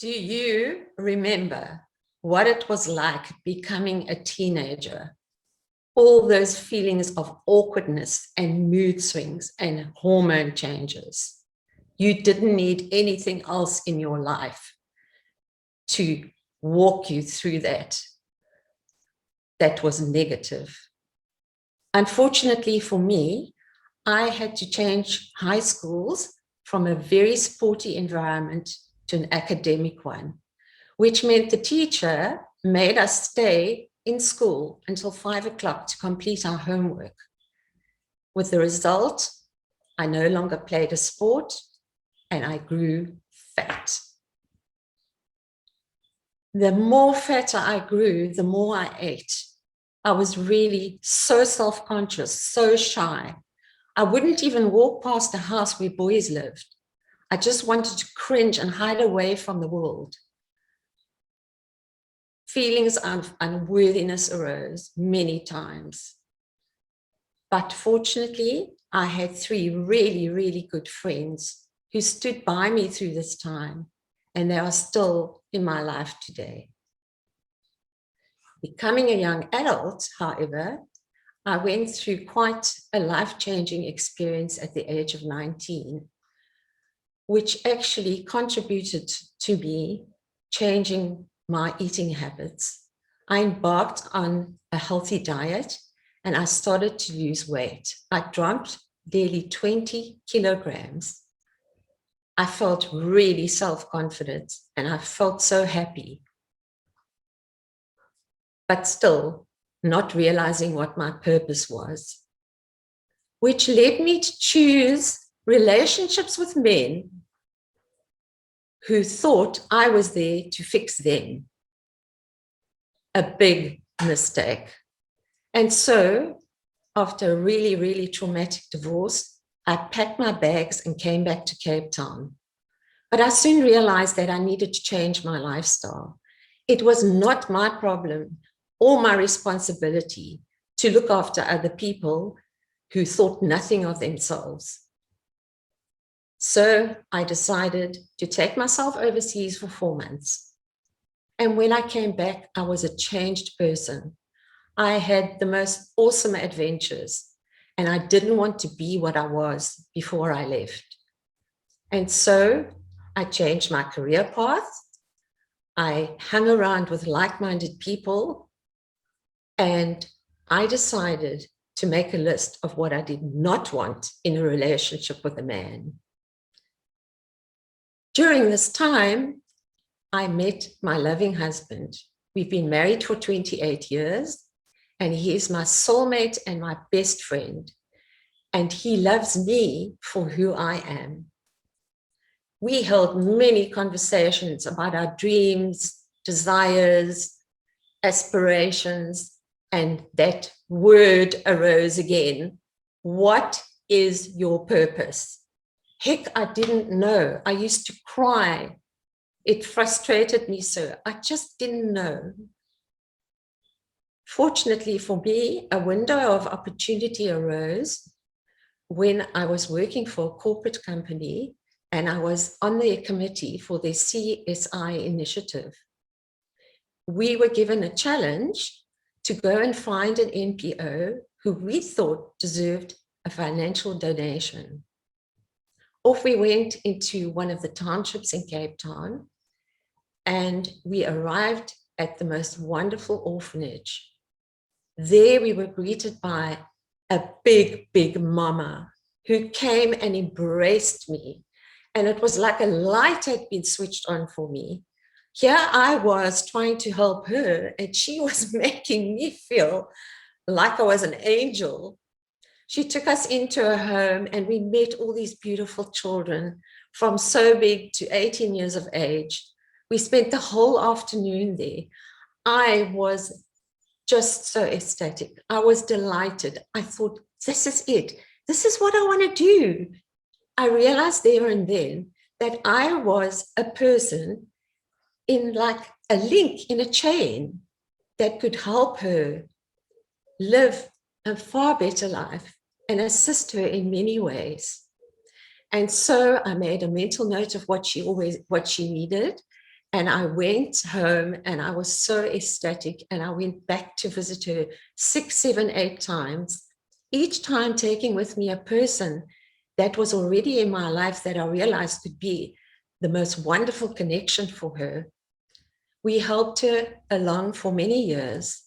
Do you remember what it was like becoming a teenager? All those feelings of awkwardness and mood swings and hormone changes. You didn't need anything else in your life to walk you through that. That was negative. Unfortunately for me, I had to change high schools from a very sporty environment to an academic one, which meant the teacher made us stay in school until 5 o'clock to complete our homework. With the result, I no longer played a sport and I grew fat. The more fatter I grew, the more I ate. I was really so self-conscious, so shy. I wouldn't even walk past a house where boys lived. I just wanted to cringe and hide away from the world. Feelings of unworthiness arose many times. But fortunately, I had 3 really, really good friends who stood by me through this time, and they are still in my life today. Becoming a young adult, however, I went through quite a life-changing experience at the age of 19, which actually contributed to me changing my eating habits. I embarked on a healthy diet and I started to lose weight. I dropped nearly 20 kilograms. I felt really self-confident and I felt so happy, but still not realizing what my purpose was, which led me to choose relationships with men who thought I was there to fix them. A big mistake. And so, after a really, really traumatic divorce, I packed my bags and came back to Cape Town. But I soon realized that I needed to change my lifestyle. It was not my problem or my responsibility to look after other people who thought nothing of themselves. So I decided to take myself overseas for 4 months. And when I came back, I was a changed person. I had the most awesome adventures, and I didn't want to be what I was before I left. And so I changed my career path. I hung around with like-minded people, and I decided to make a list of what I did not want in a relationship with a man. During this time, I met my loving husband. We've been married for 28 years, and he is my soulmate and my best friend. And he loves me for who I am. We held many conversations about our dreams, desires, aspirations, and that word arose again. What is your purpose? Heck, I didn't know. I used to cry. It frustrated me so. I just didn't know. Fortunately for me, a window of opportunity arose when I was working for a corporate company and I was on their committee for their CSI initiative. We were given a challenge to go and find an NPO who we thought deserved a financial donation. Off we went into one of the townships in Cape Town, and we arrived at the most wonderful orphanage. There we were greeted by a big, big mama who came and embraced me. And it was like a light had been switched on for me. Here I was trying to help her, and she was making me feel like I was an angel. She took us into her home, and we met all these beautiful children from so big to 18 years of age. We spent the whole afternoon there. I was just so ecstatic. I was delighted. I thought, this is it. This is what I want to do. I realized there and then that I was a person in like a link in a chain that could help her live a far better life and assist her in many ways. And so I made a mental note of what she needed. And I went home and I was so ecstatic, and I went back to visit her 6, 7, 8 times, each time taking with me a person that was already in my life that I realized could be the most wonderful connection for her. We helped her along for many years,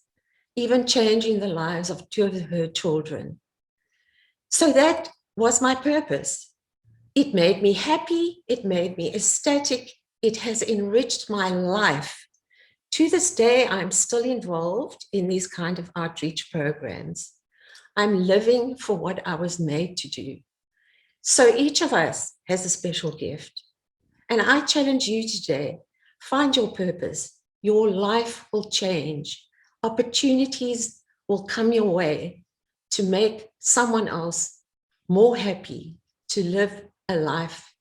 even changing the lives of 2 of her children. So that was my purpose. It made me happy. It made me ecstatic. It has enriched my life. To this day, I'm still involved in these kind of outreach programs. I'm living for what I was made to do. So each of us has a special gift. And I challenge you today, find your purpose. Your life will change. Opportunities will come your way to make someone else more happy, to live a life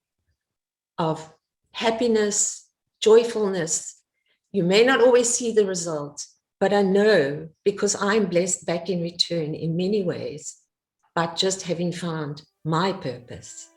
of happiness, joyfulness. You may not always see the result, but I know, because I'm blessed back in return in many ways, by just having found my purpose.